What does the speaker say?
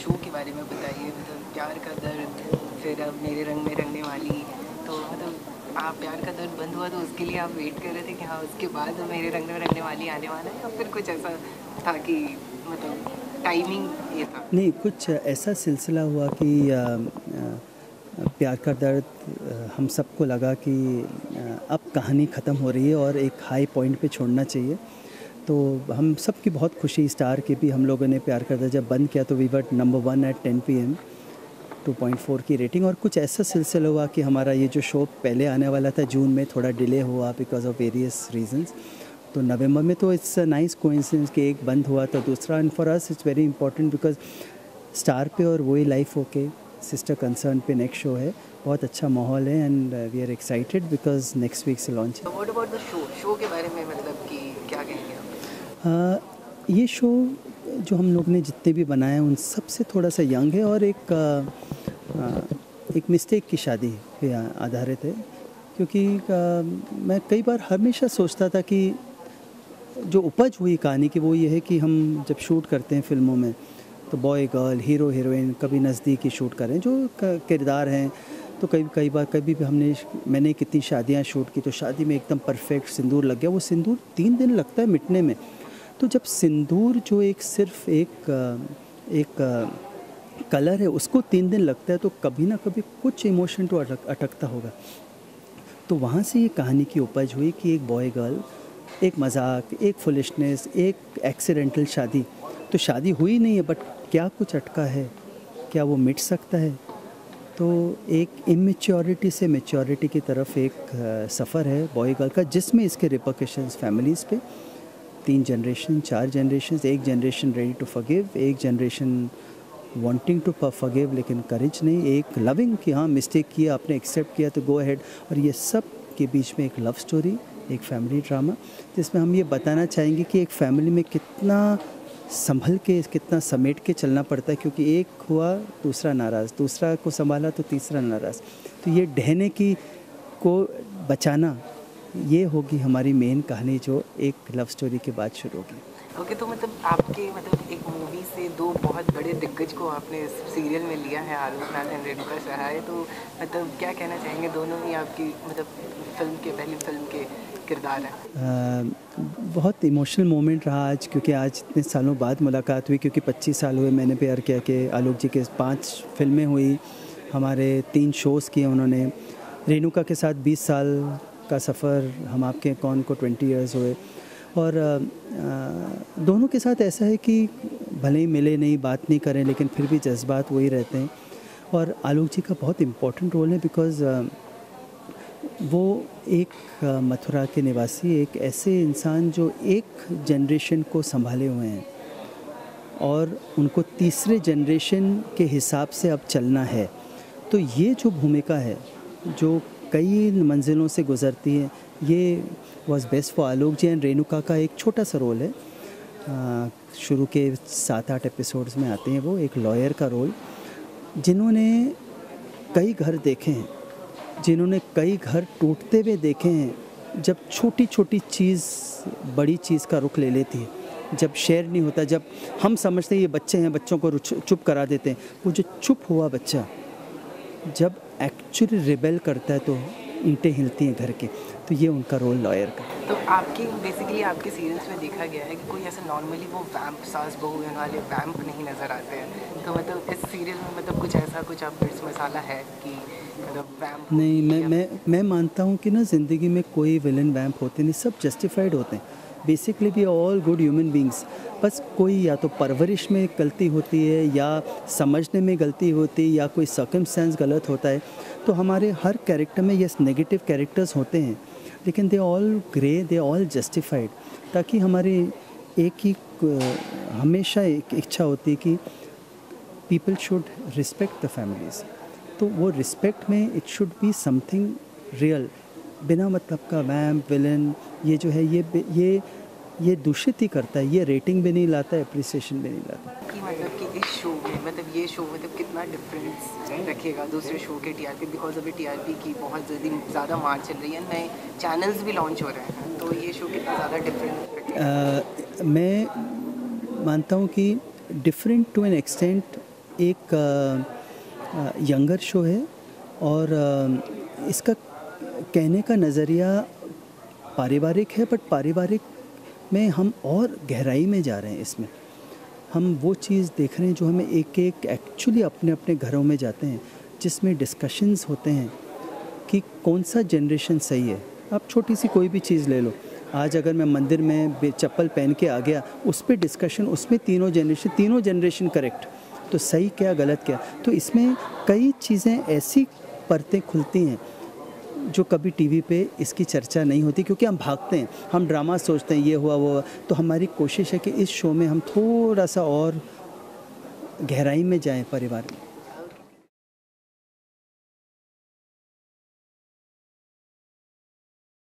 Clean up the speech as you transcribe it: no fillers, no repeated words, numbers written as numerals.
Show के बारे में बताइए, मतलब प्यार का दर्द, फिर अब मेरे रंग में रंगने वाली। तो मतलब आप प्यार का दर्द बंद हुआ तो उसके लिए आप वेट कर रहे थे कि हाँ उसके बाद मेरे रंग में रंगने वाली आने वाला है, या फिर कुछ ऐसा था कि मतलब टाइमिंग ये था? नहीं, कुछ ऐसा सिलसिला हुआ कि प्यार का दर्द हम सबको लगा कि अब कहानी ख़त्म हो रही है और एक हाई पॉइंट पे छोड़ना चाहिए। तो हम सब की बहुत खुशी, स्टार की भी, हम लोगों ने प्यार का दर्द जब बंद किया तो we were number 1 at 10 PM, 2.4 की रेटिंग। और कुछ ऐसा सिलसिला हुआ कि हमारा ये जो शो पहले आने वाला था जून में, थोड़ा डिले हुआ बिकॉज ऑफ वेरियस रीजंस। तो नवंबर में, तो इट्स अ नाइस कोइंसिडेंस कि एक बंद हुआ तो दूसरा, and for us it's very important because star पे और वही लाइफ ओके सिस्टर कंसर्न पे नेक्स्ट शो है। बहुत अच्छा माहौल है and we are excited because next week से launch what about the show? Show के बारे में मतलब कि क्या कहेंगे आप? है। ये शो जो हम लोग ने जितने भी बनाए हैं उन सब से थोड़ा सा यंग है और एक मिस्टेक की शादी पे आधारित है। क्योंकि मैं कई बार हमेशा सोचता था कि जो उपज हुई कहानी की वो ये है कि हम जब शूट करते हैं फिल्मों में तो बॉय गर्ल, हीरो हीरोइन, कभी नज़दीकी शूट करें जो किरदार हैं। तो कई बार कभी भी मैंने कितनी शादियां शूट की तो शादी में एकदम परफेक्ट सिंदूर लग गया। वो सिंदूर 3 दिन लगता है मिटने में। तो जब सिंदूर जो एक सिर्फ एक कलर है उसको 3 दिन लगता है तो कभी ना कभी कुछ इमोशन तो अटकता होगा। तो वहाँ से ये कहानी की उपज हुई कि एक बॉय गर्ल, एक मजाक, एक फुलिशनेस, एक एक्सीडेंटल शादी। तो शादी हुई नहीं है बट क्या कुछ अटका है, क्या वो मिट सकता है? तो एक इमेच्योरिटी से मैच्योरिटी की तरफ एक सफ़र है बॉय गर्ल का, जिसमें इसके रिपरकशंस फैमिलीज़ पे, 3 जनरेशन, 4 जनरेशन, एक जनरेशन रेडी टू फॉरगिव, एक जनरेशन वांटिंग टू फॉरगिव लेकिन करेज नहीं, एक लविंग कि हाँ मिस्टेक किया, आपने एक्सेप्ट किया तो गो अहेड। और ये सब के बीच में एक लव स्टोरी, एक फैमिली ड्रामा, जिसमें हम ये बताना चाहेंगे कि एक फैमिली में कितना संभल के, कितना समेट के चलना पड़ता है। क्योंकि एक हुआ दूसरा नाराज़, दूसरा को संभाला तो तीसरा नाराज़। तो ये ढहने की को बचाना, ये होगी हमारी मेन कहानी जो एक लव स्टोरी के बाद शुरू होगी। ओके, तो मतलब आपके मतलब एक मूवी से दो बहुत बड़े दिग्गज को आपने सीरियल में लिया है, आलोक नाथ एंड रेणुका सहाय। तो मतलब क्या कहना चाहेंगे? दोनों ही आपकी मतलब पहली फिल्म के किरदार हैं। बहुत इमोशनल मोमेंट रहा आज, क्योंकि आज इतने सालों बाद मुलाकात हुई। क्योंकि 25 साल हुए मैंने प्यार किया कि आलोक जी के 5 फिल्में हुई, हमारे 3 शोज़ किए उन्होंने। रेणुका के साथ 20 साल का सफ़र, हम आपके कौन को 20 इयर्स हुए। और दोनों के साथ ऐसा है कि भले ही मिले नहीं, बात नहीं करें, लेकिन फिर भी जज्बात वही रहते हैं। और आलोक जी का बहुत इम्पोर्टेंट रोल है बिकॉज़ वो एक मथुरा के निवासी, एक ऐसे इंसान जो एक जनरेशन को संभाले हुए हैं और उनको तीसरे जनरेशन के हिसाब से अब चलना है। तो ये जो भूमिका है जो कई मंजिलों से गुज़रती है, ये was best for Alok ji. And Renuka का एक छोटा सा रोल है, शुरू के 7-8 एपिसोड्स में आते हैं वो, एक लॉयर का रोल, जिन्होंने कई घर देखे हैं, जिन्होंने कई घर टूटते हुए देखे हैं। जब छोटी छोटी चीज़ बड़ी चीज़ का रुख ले लेती है, जब शेयर नहीं होता, जब हम समझते हैं ये बच्चे हैं, बच्चों को चुप करा देते हैं, वो जो चुप हुआ बच्चा जब एक्चुअली रिबेल करता है तो ईंटें हिलती हैं घर के। तो ये उनका रोल लॉयर का। तो आपकी बेसिकली आपके सीरियल्स में देखा गया है कि कोई ऐसा नॉर्मली वो वैम्प, सास बहू वाले वैम्प नहीं नज़र आते हैं। तो मतलब इस सीरियल में मतलब कुछ ऐसा कुछ आप मिर्च मसाला है कि मतलब वैम्प? नहीं, मैं मानता हूँ कि ना ज़िंदगी में कोई विलन वैम्प होते नहीं, सब जस्टिफाइड होते हैं। Basically we all good human beings. बस कोई या तो परवरिश में गलती होती है, या समझने में गलती होती है, या कोई सर्कमस्टेंस गलत होता है। तो हमारे हर कैरेक्टर में यस नेगेटिव कैरेक्टर्स होते हैं, लेकिन they all grey, they all justified. ताकि हमारी एक ही हमेशा एक इच्छा होती है कि people should respect the families. तो वो रिस्पेक्ट में it should be something real, बिना मतलब का वैम्प विलन ये जो है ये दूषित ही करता है, ये रेटिंग भी नहीं लाता है, अप्रिसिएशन भी नहीं लाता। कि मतलब कि इस शो में मतलब ये शो मतलब कितना डिफरेंस रखेगा दूसरे शो के टीआरपी? बिकॉज अभी टीआरपी की बहुत ज़्यादा मार चल रही है, नए चैनल्स भी लॉन्च हो रहे हैं, तो ये शो कितना ज़्यादा डिफरेंस रखेगा? मैं मानता हूँ कि डिफरेंट टू एन एक्सटेंट एक यंगर शो है और इसका कहने का नज़रिया पारिवारिक है, बट पारिवारिक में हम और गहराई में जा रहे हैं। इसमें हम वो चीज़ देख रहे हैं जो हमें एक एक एक्चुअली अपने अपने घरों में जाते हैं, जिसमें डिस्कशंस होते हैं कि कौन सा जनरेशन सही है। आप छोटी सी कोई भी चीज़ ले लो, आज अगर मैं मंदिर में चप्पल पहन के आ गया, उस पे डिस्कशन, उसमें तीनों जनरेशन करेक्ट, तो सही क्या गलत क्या। तो इसमें कई चीज़ें ऐसी परतें खुलती हैं जो कभी टीवी पे इसकी चर्चा नहीं होती, क्योंकि हम भागते हैं, हम ड्रामा सोचते हैं, ये हुआ वो हुआ। तो हमारी कोशिश है कि इस शो में हम थोड़ा सा और गहराई में जाएं परिवार में।